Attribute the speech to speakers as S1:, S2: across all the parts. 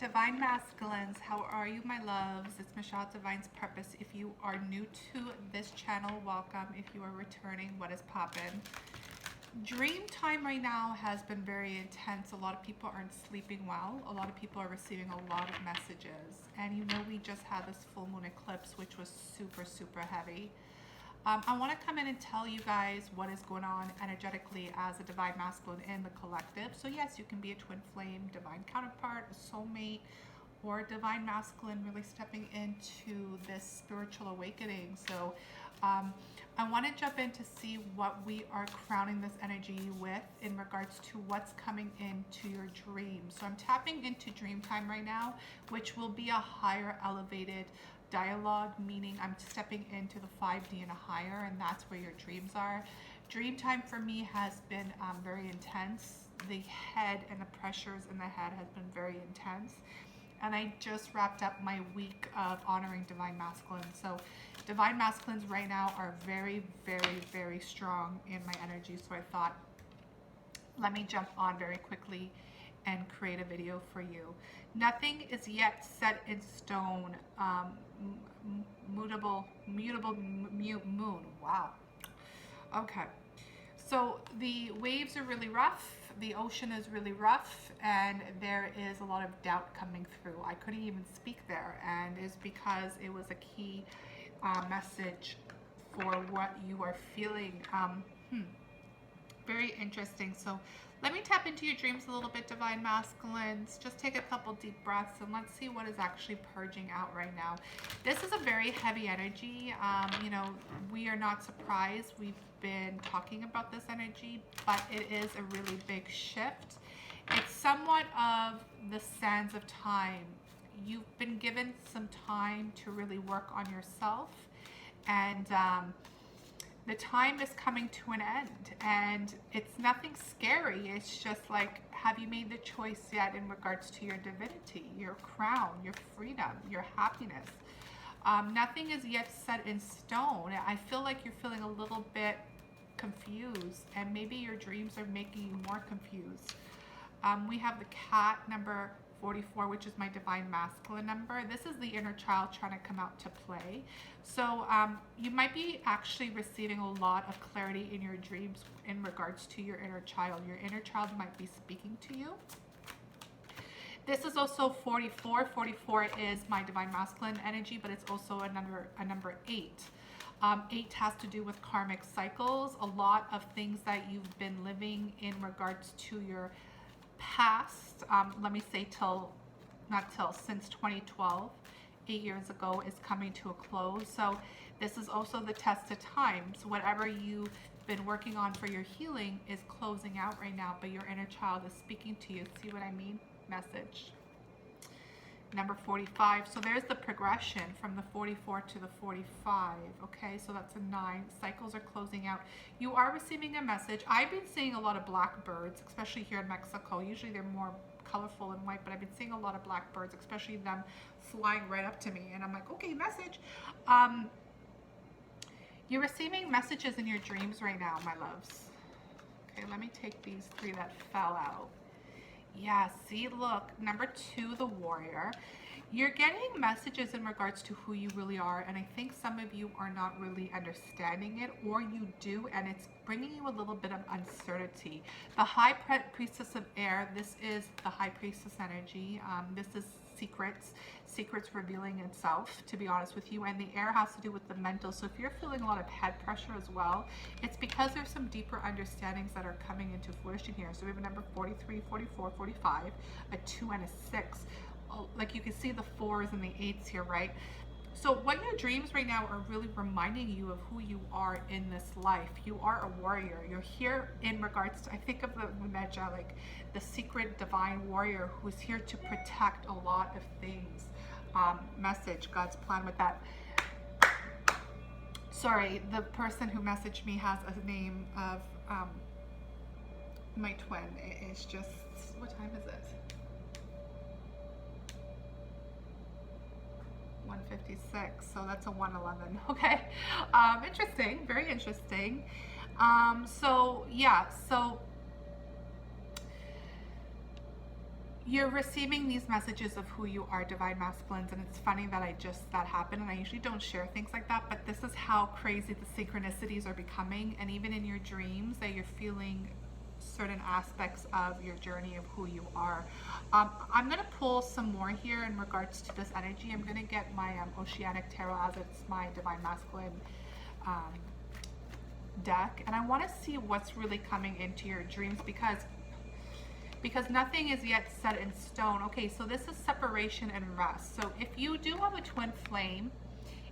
S1: Divine Masculines, how are you, my loves? It's Michelle, Divine's Purpose. If you are new to this channel, welcome. If you are returning, what is poppin'? Dream time right now has been very intense. A lot of people aren't sleeping well. A lot of people are receiving a lot of messages. And you know, we just had this full moon eclipse, which was super, super heavy. I want to come in and tell you guys what is going on energetically as a divine masculine in the collective. So yes, you can be a twin flame, divine counterpart, a soulmate, or a divine masculine really stepping into this spiritual awakening. So I want to jump in to see what we are crowning this energy with in regards to what's coming into your dreams. So I'm tapping into dream time right now, which will be a higher elevated dialogue, meaning I'm stepping into the 5D and a higher, and that's where your dreams are. Dream time for me has been very intense. The head and the pressures in the head has been very intense. And I just wrapped up my week of honoring divine masculines. So divine masculines right now are very, very, very strong in my energy. So I thought, let me jump on very quickly and create a video for you. Nothing is yet set in stone. Mutable moon. Wow. Okay. So the waves are really rough. The ocean is really rough, and there is a lot of doubt coming through. I couldn't even speak there, and it's because it was a key message for what you are feeling. Very interesting. So let me tap into your dreams a little bit, divine masculines. Just take a couple deep breaths and let's see what is actually purging out right now. This is a very heavy energy. You know, we are not surprised. We've been talking about this energy, but it is a really big shift. It's somewhat of the sands of time. You've been given some time to really work on yourself, and the time is coming to an end, and it's nothing scary. It's just like, have you made the choice yet in regards to your divinity, your crown, your freedom, your happiness? Nothing is yet set in stone. I feel like you're feeling a little bit confused, and maybe your dreams are making you more confused. We have the cat, number 44, which is my divine masculine number. This is the inner child trying to come out to play. So you might be actually receiving a lot of clarity in your dreams in regards to your inner child. Your inner child might be speaking to you. This is also 44. 44 is my divine masculine energy, but it's also a number 8. 8 has to do with karmic cycles. A lot of things that you've been living in regards to your past, let me say since 2012, 8 years ago, is coming to a close. So this is also the test of time. So whatever you've been working on for your healing is closing out right now, but your inner child is speaking to you. See what I mean? Message. Number 45. So there's the progression from the 44 to the 45. Okay, so that's a 9. Cycles are closing out. You are receiving a message. I've been seeing a lot of blackbirds, especially here in Mexico. Usually they're more colorful and white, but I've been seeing a lot of blackbirds, especially them flying right up to me. And I'm like, okay, message. You're receiving messages in your dreams right now, my loves. Okay, let me take these 3 that fell out. Yeah, see, look, number 2, the warrior. You're getting messages in regards to who you really are, and I think some of you are not really understanding it, or you do, and it's bringing you a little bit of uncertainty. The high priestess of air, this is the high priestess energy. This is secrets revealing itself, to be honest with you, and the air has to do with the mental. So if you're feeling a lot of head pressure as well, it's because there's some deeper understandings that are coming into fruition here. So we have a number 43, 44, 45, a 2 and a 6. Like you can see the 4s and the 8s here, right? So what your dreams right now are really reminding you of who you are in this life. You are a warrior. You're here in regards to, I think of the Meja, like the secret divine warrior who's here to protect a lot of things. Message, God's plan with that. Sorry, the person who messaged me has a name of my twin. It's just, what time is it? 156, so that's a 111. Okay, interesting, very interesting. So yeah, so You're receiving these messages of who you are, divine masculines, and it's funny that that happened, and I usually don't share things like that, but this is how crazy the synchronicities are becoming, and even in your dreams that you're feeling certain aspects of your journey of who you are. I'm going to pull some more here in regards to this energy. I'm going to get my Oceanic Tarot, as it's my divine masculine deck, and I want to see what's really coming into your dreams, because nothing is yet set in stone. Okay, so this is separation and rest. So if you do have a twin flame,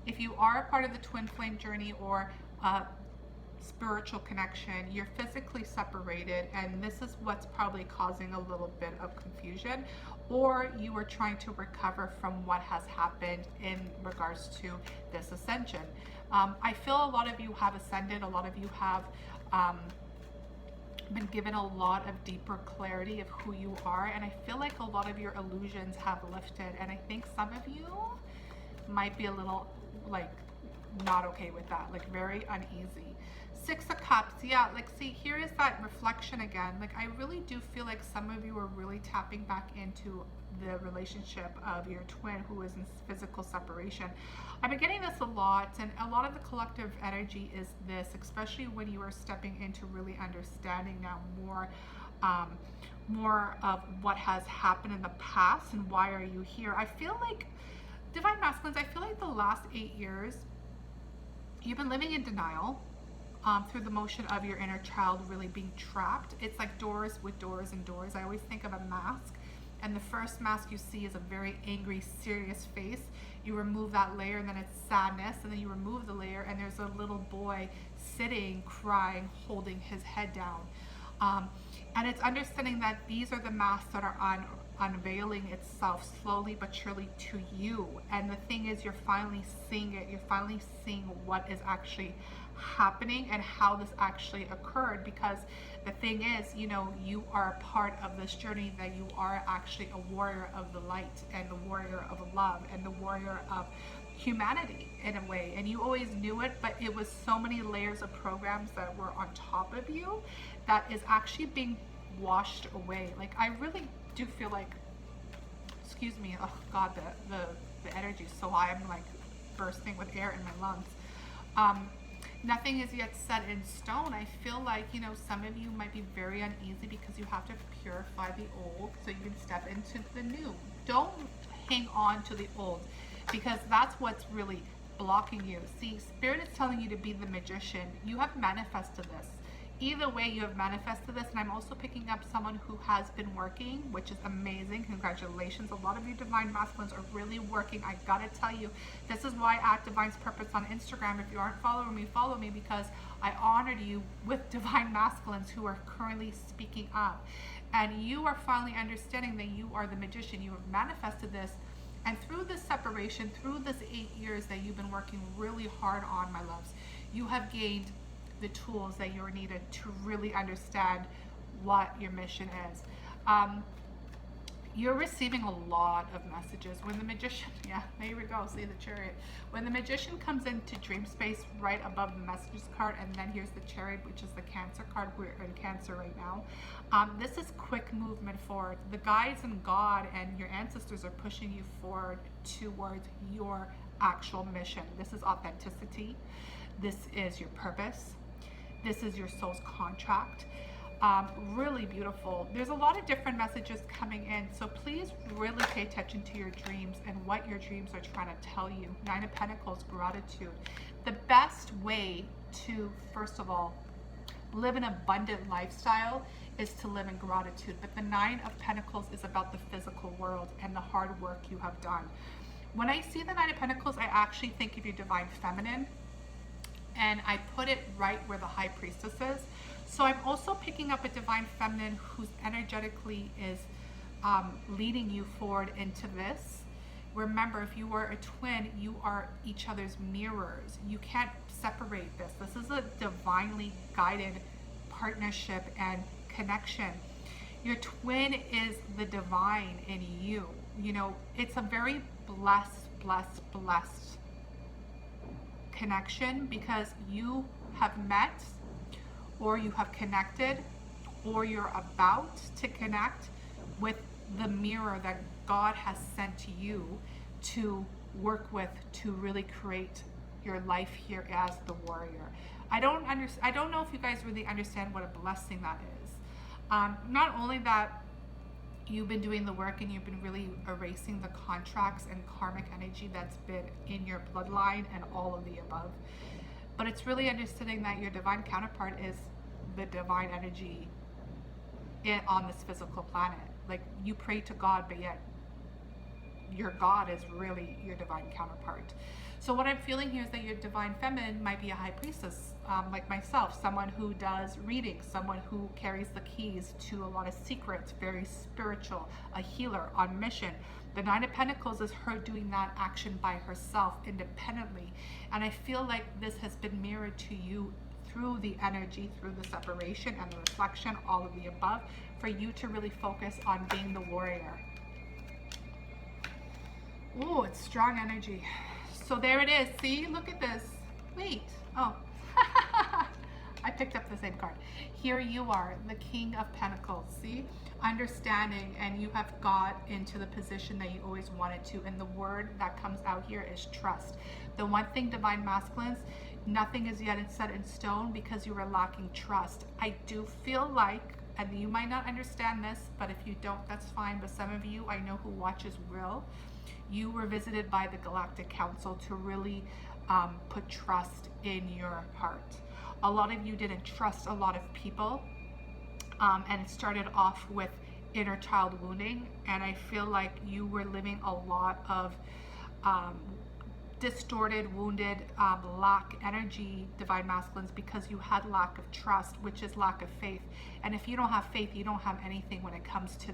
S1: if you are a part of the twin flame journey or a spiritual connection, you're physically separated, and this is what's probably causing a little bit of confusion, or you are trying to recover from what has happened in regards to this ascension. I feel a lot of you have ascended, a lot of you have been given a lot of deeper clarity of who you are, and I feel like a lot of your illusions have lifted, and I think some of you might be a little like not okay with that, like very uneasy. Six of Cups, yeah, like see, here is that reflection again. Like I really do feel like some of you are really tapping back into the relationship of your twin who is in physical separation. I've been getting this a lot, and a lot of the collective energy is this, especially when you are stepping into really understanding now more of what has happened in the past and why are you here. I feel like, divine masculines, I feel like the last 8 years you've been living in denial through the motion of your inner child really being trapped. It's like doors with doors and doors. I always think of a mask, and the first mask you see is a very angry, serious face. You remove that layer, and then it's sadness, and then you remove the layer, and there's a little boy sitting, crying, holding his head down. And it's understanding that these are the masks that are unveiling itself slowly but surely to you. And the thing is, you're finally seeing it. You're finally seeing what is actually happening and how this actually occurred, because the thing is, you know, you are a part of this journey, that you are actually a warrior of the light and the warrior of love and the warrior of humanity in a way, and you always knew it, but it was so many layers of programs that were on top of you that is actually being washed away. Like I really do feel like, excuse me, oh god, the energy is so high, I'm like bursting with air in my lungs. Nothing is yet set in stone. I feel like, you know, some of you might be very uneasy because you have to purify the old so you can step into the new. Don't hang on to the old, because that's what's really blocking you. See, Spirit is telling you to be the magician. You have manifested this. Either way, you have manifested this, and I'm also picking up someone who has been working, which is amazing. Congratulations. A lot of you divine masculines are really working. I gotta tell you, this is why at Divine's Purpose on Instagram, if you aren't following me, follow me, because I honored you with divine masculines who are currently speaking up. And you are finally understanding that you are the magician. You have manifested this, and through this separation, through this 8 years that you've been working really hard on, my loves, you have gained the tools that you're needed to really understand what your mission is. You're receiving a lot of messages. When the magician, yeah, there we go, see the chariot. When the magician comes into dream space right above the messages card, and then here's the chariot, which is the Cancer card. We're in Cancer right now. This is quick movement forward. The guides and God and your ancestors are pushing you forward towards your actual mission. This is authenticity. This is your purpose. This is your soul's contract. Really beautiful. There's a lot of different messages coming in, so please really pay attention to your dreams and what your dreams are trying to tell you. Nine of Pentacles, gratitude. The best way to, first of all, live an abundant lifestyle is to live in gratitude. But the Nine of Pentacles is about the physical world and the hard work you have done. When I see the Nine of Pentacles, I actually think of your divine feminine, and I put it right where the High Priestess is. So I'm also picking up a divine feminine who's energetically is leading you forward into this. Remember, if you are a twin, you are each other's mirrors. You can't separate this. This is a divinely guided partnership and connection. Your twin is the divine in you. You know, it's a very blessed connection, because you have met, or you have connected, or you're about to connect with the mirror that God has sent to you to work with, to really create your life here as the warrior. I don't know if you guys really understand what a blessing that is. Not only that you've been doing the work and you've been really erasing the contracts and karmic energy that's been in your bloodline and all of the above, but it's really understanding that your divine counterpart is the divine energy on this physical planet. Like, you pray to God, but yet your God is really your divine counterpart. So what I'm feeling here is that your divine feminine might be a high priestess, like myself, someone who does readings, someone who carries the keys to a lot of secrets, very spiritual, a healer on mission. The Nine of Pentacles is her doing that action by herself independently. And I feel like this has been mirrored to you through the energy, through the separation and the reflection, all of the above, for you to really focus on being the warrior. Oh, it's strong energy. So there it is. See, look at this. Wait. Oh, I picked up the same card. Here you are, the King of Pentacles. See, understanding, and you have got into the position that you always wanted to. And the word that comes out here is trust. The one thing, divine masculines, nothing is yet set in stone because you are lacking trust. I do feel like, and you might not understand this, but if you don't, that's fine. But some of you I know who watches will. You were visited by the Galactic Council to really put trust in your heart. A lot of you didn't trust a lot of people, and it started off with inner child wounding, and I feel like you were living a lot of distorted, wounded, lack energy, divine masculines, because you had lack of trust, which is lack of faith. And if you don't have faith, you don't have anything when it comes to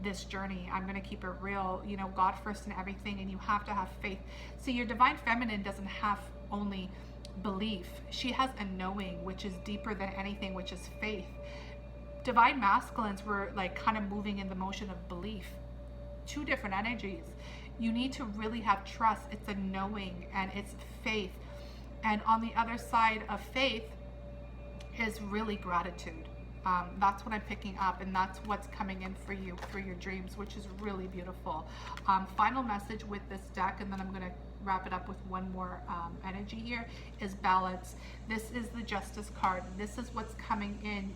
S1: this journey. I'm going to keep it real, you know, God first in everything, and you have to have faith. See, your divine feminine doesn't have only belief. She has a knowing, which is deeper than anything, which is faith. Divine masculines were like kind of moving in the motion of belief. Two different energies. You need to really have trust. It's a knowing and it's faith. And on the other side of faith is really gratitude. That's what I'm picking up, and that's what's coming in for you, for your dreams, which is really beautiful. Final message with this deck, and then I'm going to wrap it up with one more energy here, is balance. This is the Justice card. This is what's coming in.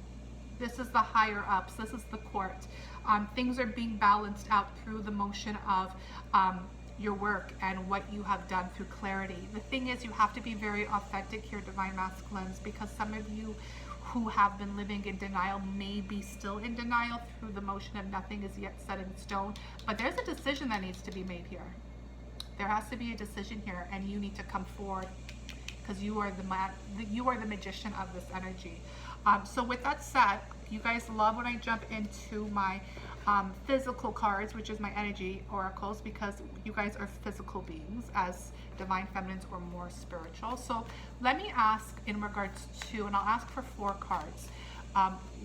S1: This is the higher ups. This is the court. Things are being balanced out through the motion of your work and what you have done through clarity. The thing is, you have to be very authentic here, divine masculines, because some of you who have been living in denial may be still in denial through the motion of nothing is yet set in stone. But there's a decision that needs to be made here. There has to be a decision here, and you need to come forward, because you are the magician of this energy. So with that said, you guys love when I jump into my physical cards, which is my energy oracles, because you guys are physical beings as divine feminines or more spiritual. So let me ask in regards to, and I'll ask for 4 cards,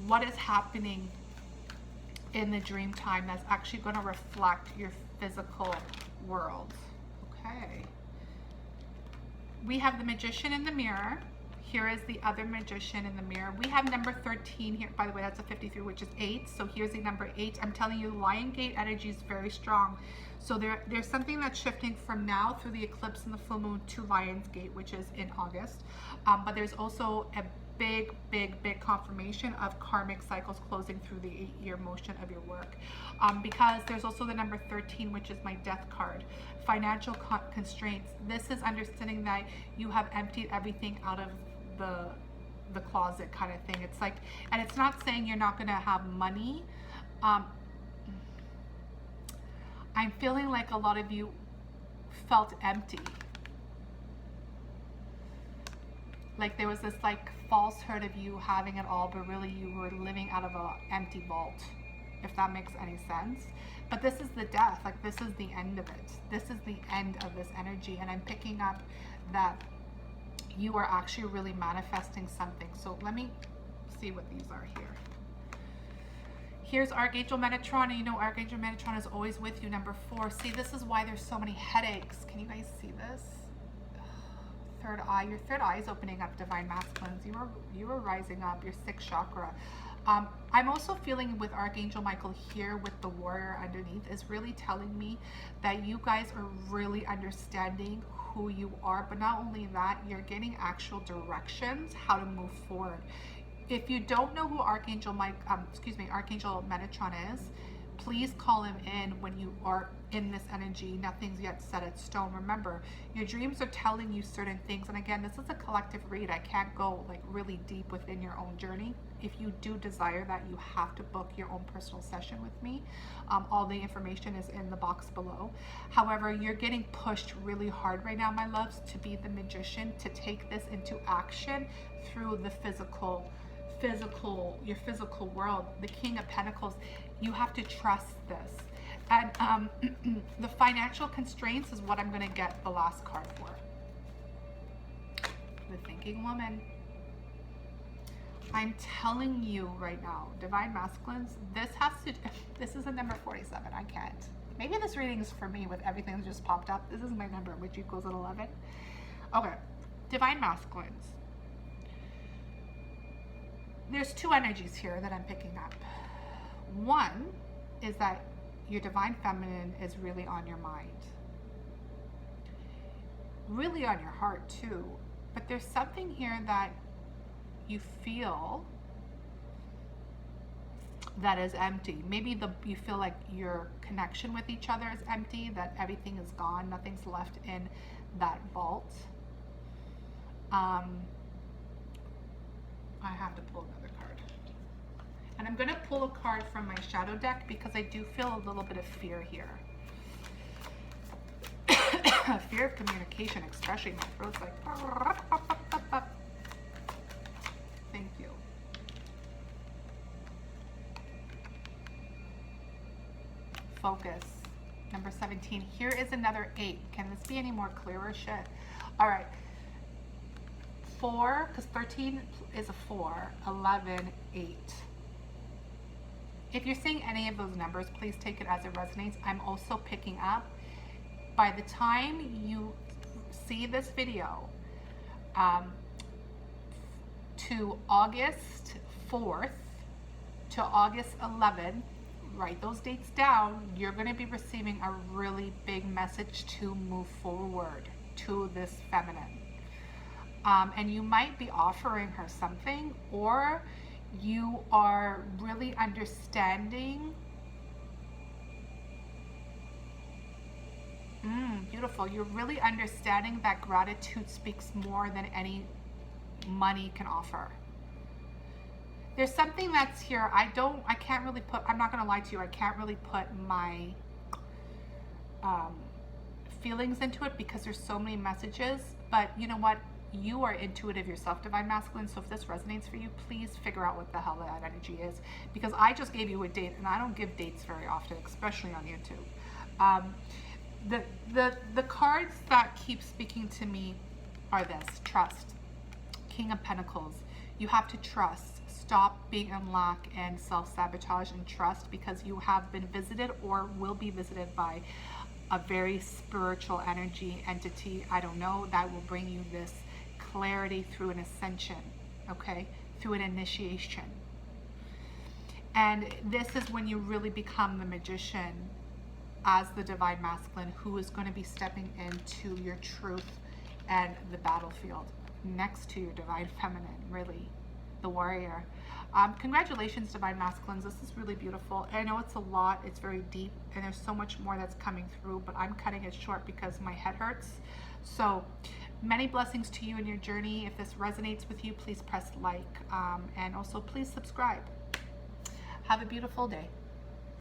S1: what is happening in the dream time that's actually going to reflect your physical world. Okay. We have the Magician in the mirror. Here is the other Magician in the mirror. We have number 13 here. By the way, that's a 53, which is 8. So here's the number 8. I'm telling you, Lion Gate energy is very strong. So there's something that's shifting from now through the eclipse and the full moon to Lion's Gate, which is in August. But there's also a big confirmation of karmic cycles closing through the 8-year motion of your work. Because there's also the number 13, which is my death card. Financial constraints. This is understanding that you have emptied everything out of the closet kind of thing. It's like, and it's not saying you're not going to have money. I'm feeling like a lot of you felt empty. Like there was this like falsehood of you having it all, but really you were living out of an empty vault, if that makes any sense. But this is the death, like this is the end of it. This is the end of this energy, and I'm picking up that you are actually really manifesting something. So let me see what these are here. Here's Archangel Metatron, and you know Archangel Metatron is always with you, number 4. See, this is why there's so many headaches. Can you guys see this? Third eye, your third eye is opening up, divine masculines. You are rising up, your 6th chakra. I'm also feeling with Archangel Michael here with the warrior underneath is really telling me that you guys are really understanding who you are, but not only that, you're getting actual directions how to move forward. If you don't know who Archangel Archangel Metatron is, please call him in when you are in this energy. Nothing's yet set in stone. Remember, your dreams are telling you certain things. And again, this is a collective read. I can't go like really deep within your own journey. If you do desire that, you have to book your own personal session with me. All the information is in the box below. However, you're getting pushed really hard right now, my loves, to be the magician, to take this into action through the your physical world. The King of Pentacles, you have to trust this. And the financial constraints is what I'm going to get the last card for. The Thinking Woman. I'm telling you right now, Divine Masculines, this is a number 47. I can't. Maybe this reading is for me with everything that just popped up. This is my number, which equals an 11. Okay, Divine Masculines. There's two energies here that I'm picking up. One is that your Divine Feminine is really on your mind. Really on your heart too. But there's something here that you feel that is empty. Maybe you feel like your connection with each other is empty, that everything is gone, nothing's left in that vault. I have to pull another card. And I'm going to pull a card from my shadow deck because I do feel a little bit of fear here. Fear of communication, especially my throat's like... Thank you. Focus. Number 17. Here is another 8. Can this be any more clearer? Shit. All right. 4, because 13 is a 4, 11, 8. If you're seeing any of those numbers, please take it as it resonates. I'm also picking up, by the time you see this video, to August 4th to August 11th, write those dates down, you're going to be receiving a really big message to move forward to this feminine. And you might be offering her something, or you are really understanding. Beautiful. You're really understanding that gratitude speaks more than any money can offer. There's something that's here. I'm not going to lie to you, I can't really put my feelings into it because there's so many messages. But you know what? You are intuitive yourself, Divine Masculine, so if this resonates for you, please figure out what the hell that energy is, because I just gave you a date and I don't give dates very often, especially on YouTube. The cards that keep speaking to me are this: trust. King of Pentacles. You have to trust. Stop being in lack and self-sabotage, and trust, because you have been visited or will be visited by a very spiritual energy entity, I don't know, that will bring you this clarity through an ascension, okay, through an initiation. And this is when you really become the magician as the Divine Masculine, who is going to be stepping into your truth and the battlefield next to your Divine Feminine, really, the warrior. Congratulations, Divine Masculines. This is really beautiful. I know it's a lot, it's very deep, and there's so much more that's coming through, but I'm cutting it short because my head hurts. So many blessings to you in your journey. If this resonates with you, please press like, and also please subscribe. Have a beautiful day.